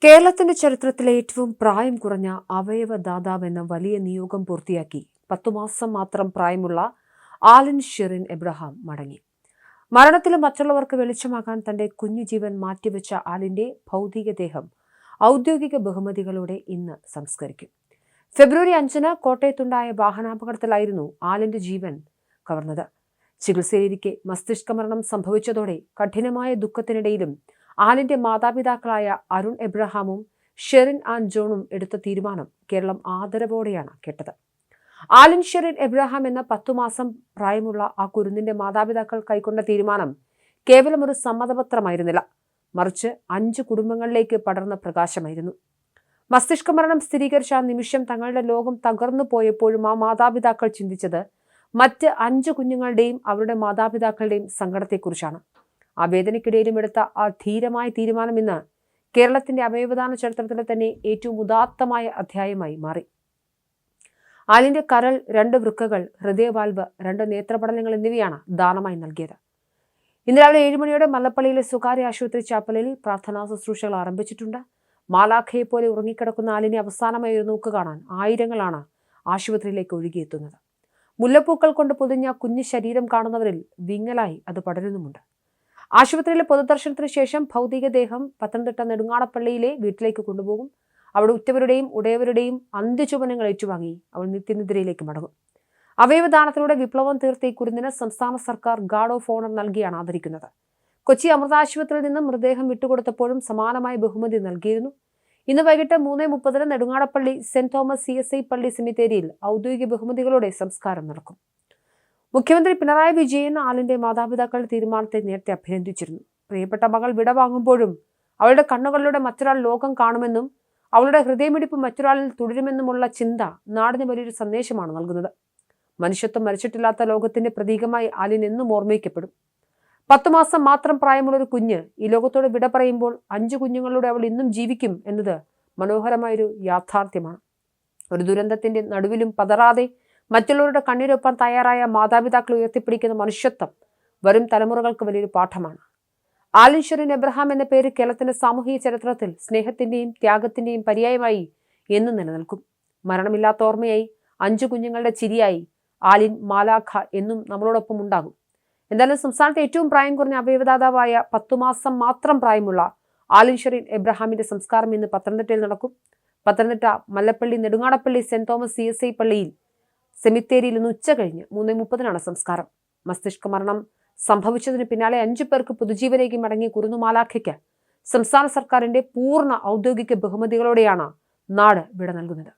കേരളത്തിന്റെ ചരിത്രത്തിലെ ഏറ്റവും പ്രായം കുറഞ്ഞ അവയവദാതാവ് എന്ന വലിയ നിയോഗം പൂർത്തിയാക്കി 10 മാസം മാത്രം പ്രായമുള്ള ആലൻ ഷെറിൻ എബ്രഹാം മടങ്ങി. മരണത്തിലും മറ്റുള്ളവർക്ക് വെളിച്ചമാകാൻ തന്റെ കുഞ്ഞു ജീവൻ മാറ്റിവെച്ച ആലിന്റെ ഭൗതികദേഹം ഔദ്യോഗിക ബഹുമതികളോടെ ഇന്ന് സംസ്കരിക്കും. ഫെബ്രുവരി 5-ന് കോട്ടയത്തുണ്ടായ വാഹനാപകടത്തിലായിരുന്നു ആലിന്റെ ജീവൻ കവർന്നത്. ചികിത്സയിലിരിക്കെ മസ്തിഷ്ക മരണം സംഭവിച്ചതോടെ കഠിനമായ ദുഃഖത്തിനിടയിലും ആലിന്റെ മാതാപിതാക്കളായ അരുൺ എബ്രഹാമും ഷെറിൻ ആൻഡ് ജോണും എടുത്ത തീരുമാനം കേരളം ആദരവോടെയാണ് കേട്ടത്. ആലൻ ഷെറിൻ എബ്രഹാം എന്ന 10 മാസം പ്രായമുള്ള ആ കുരുന്നിന്റെ മാതാപിതാക്കൾ കൈക്കൊണ്ട തീരുമാനം കേവലം ഒരു സമ്മതപത്രമായിരുന്നില്ല, മറിച്ച് 5 കുടുംബങ്ങളിലേക്ക് പടർന്ന പ്രകാശമായിരുന്നു. മസ്തിഷ്ക മരണം സ്ഥിരീകരിച്ച ആ നിമിഷം തങ്ങളുടെ ലോകം തകർന്നു പോയപ്പോഴും ആ മാതാപിതാക്കൾ ചിന്തിച്ചത് മറ്റ് 5 കുഞ്ഞുങ്ങളുടെയും അവരുടെ മാതാപിതാക്കളുടെയും സങ്കടത്തെക്കുറിച്ചാണ്. ആ വേദനയ്ക്കിടയിലും എടുത്ത ആ ധീരമായ തീരുമാനം ഇന്ന് കേരളത്തിന്റെ അവയവദാന ചരിത്രത്തിലെ തന്നെ ഏറ്റവും ഉദാത്തമായ അധ്യായമായി മാറി. ആലിന്റെ കരൾ, 2 വൃക്കകൾ, ഹൃദയവാൽവ്, 2 നേത്രപടലങ്ങൾ എന്നിവയാണ് ദാനമായി നൽകിയത്. ഇന്ന് രാവിലെ 7 മണിയോടെ മല്ലപ്പള്ളിയിലെ സ്വകാര്യ ആശുപത്രി ചാപ്പലിൽ പ്രാർത്ഥനാ ശുശ്രൂഷകൾ ആരംഭിച്ചിട്ടുണ്ട്. മാലാഖയെ പോലെ ഉറങ്ങിക്കിടക്കുന്ന ആലിനെ അവസാനമായി ഒരു നോക്ക് കാണാൻ ആയിരങ്ങളാണ് ആശുപത്രിയിലേക്ക് ഒഴുകിയെത്തുന്നത്. മുല്ലപ്പൂക്കൾ കൊണ്ട് പൊതിഞ്ഞ കുഞ്ഞു ശരീരം കാണുന്നവരിൽ വിങ്ങലായി അത് പടരുന്നുമുണ്ട്. ആശുപത്രിയിലെ പൊതുദർശനത്തിന് ശേഷം ഭൗതികദേഹം പത്തനംതിട്ട നെടുങ്ങാടപ്പള്ളിയിലെ വീട്ടിലേക്ക് കൊണ്ടുപോകും. അവിടെ ഉറ്റവരുടെയും ഉടയവരുടെയും അന്ത്യചുമനങ്ങൾ ഏറ്റുവാങ്ങി അവൾ നിത്യനിദ്രയിലേക്ക് മടങ്ങും. അവയവദാനത്തിലൂടെ വിപ്ലവം തീർത്ത ഈ കുരുന്നിന് സംസ്ഥാന സർക്കാർ ഗാർഡ് ഓഫ് ഓണർ നൽകിയാണ് ആദരിക്കുന്നത്. കൊച്ചി അമൃത ആശുപത്രിയിൽ നിന്ന് മൃതദേഹം വിട്ടുകൊടുത്തപ്പോഴും സമാനമായ ബഹുമതി നൽകിയിരുന്നു. ഇന്ന് വൈകിട്ട് 3:30-ന് നെടുങ്ങാടപ്പള്ളി സെന്റ് തോമസ് CSI പള്ളി സെമിത്തേരിയിൽ ഔദ്യോഗിക ബഹുമതികളോടെ സംസ്കാരം നടക്കും. മുഖ്യമന്ത്രി പിണറായി വിജയൻ ആലിന്റെ മാതാപിതാക്കളുടെ തീരുമാനത്തെ നേരത്തെ അഭിനന്ദിച്ചിരുന്നു. പ്രിയപ്പെട്ട മകൾ വിടവാങ്ങുമ്പോഴും അവളുടെ കണ്ണുകളിലൂടെ മറ്റൊരാൾ ലോകം കാണുമെന്നും അവളുടെ ഹൃദയമിടിപ്പ് മറ്റൊരാളിൽ തുടരുമെന്നുമുള്ള ചിന്ത നാടിന് വലിയൊരു സന്ദേശമാണ് നൽകുന്നത്. മനുഷ്യത്വം മരിച്ചിട്ടില്ലാത്ത ലോകത്തിന്റെ പ്രതീകമായി ആലിൻ എന്നും ഓർമ്മിക്കപ്പെടും. 10 മാസം മാത്രം പ്രായമുള്ള ഒരു കുഞ്ഞ് ഈ ലോകത്തോട് വിട പറയുമ്പോൾ 5 കുഞ്ഞുങ്ങളിലൂടെ അവൾ ഇന്നും ജീവിക്കും എന്നത് മനോഹരമായൊരു യാഥാർത്ഥ്യമാണ്. ഒരു ദുരന്തത്തിന്റെ നടുവിലും പതറാതെ മറ്റുള്ളവരുടെ കണ്ണീരൊപ്പം തയ്യാറായ മാതാപിതാക്കൾ ഉയർത്തിപ്പിടിക്കുന്ന മനുഷ്യത്വം വരും തലമുറകൾക്ക് വലിയൊരു പാഠമാണ്. ആലൻ ഷെറിൻ എബ്രഹാം എന്ന പേര് കേരളത്തിന്റെ സാമൂഹിക ചരിത്രത്തിൽ സ്നേഹത്തിന്റെയും ത്യാഗത്തിന്റെയും പര്യായമായി എന്നും നിലനിൽക്കും. മരണമില്ലാത്ത ഓർമ്മയായി, 5 കുഞ്ഞുങ്ങളുടെ ചിരിയായി ആലിൻ മാലാഖ എന്നും നമ്മളോടൊപ്പം ഉണ്ടാകും. എന്തായാലും സംസ്ഥാനത്തെ ഏറ്റവും പ്രായം കുറഞ്ഞ അവയവദാതാവായ 10 മാസം മാത്രം പ്രായമുള്ള ആലൻ ഷെറിൻ എബ്രഹാമിന്റെ സംസ്കാരം ഇന്ന് പത്തനംതിട്ടയിൽ നടക്കും. Pathanamthitta Mallappally Nedungadappally saint Thomas CSI പള്ളിയിൽ സെമിത്തേരിയിൽ ഇന്ന് ഉച്ച കഴിഞ്ഞ് 3:30-നാണ് സംസ്കാരം. മസ്തിഷ്ക മരണം സംഭവിച്ചതിന് പിന്നാലെ 5 പേർക്ക് പുതുജീവനേക്ക് മടങ്ങിയ കുരുന്നു മാലാഖയ്ക്ക് സംസ്ഥാന സർക്കാരിന്റെ പൂർണ്ണ ഔദ്യോഗിക ബഹുമതികളോടെയാണ് നാട് വിട നൽകുന്നത്.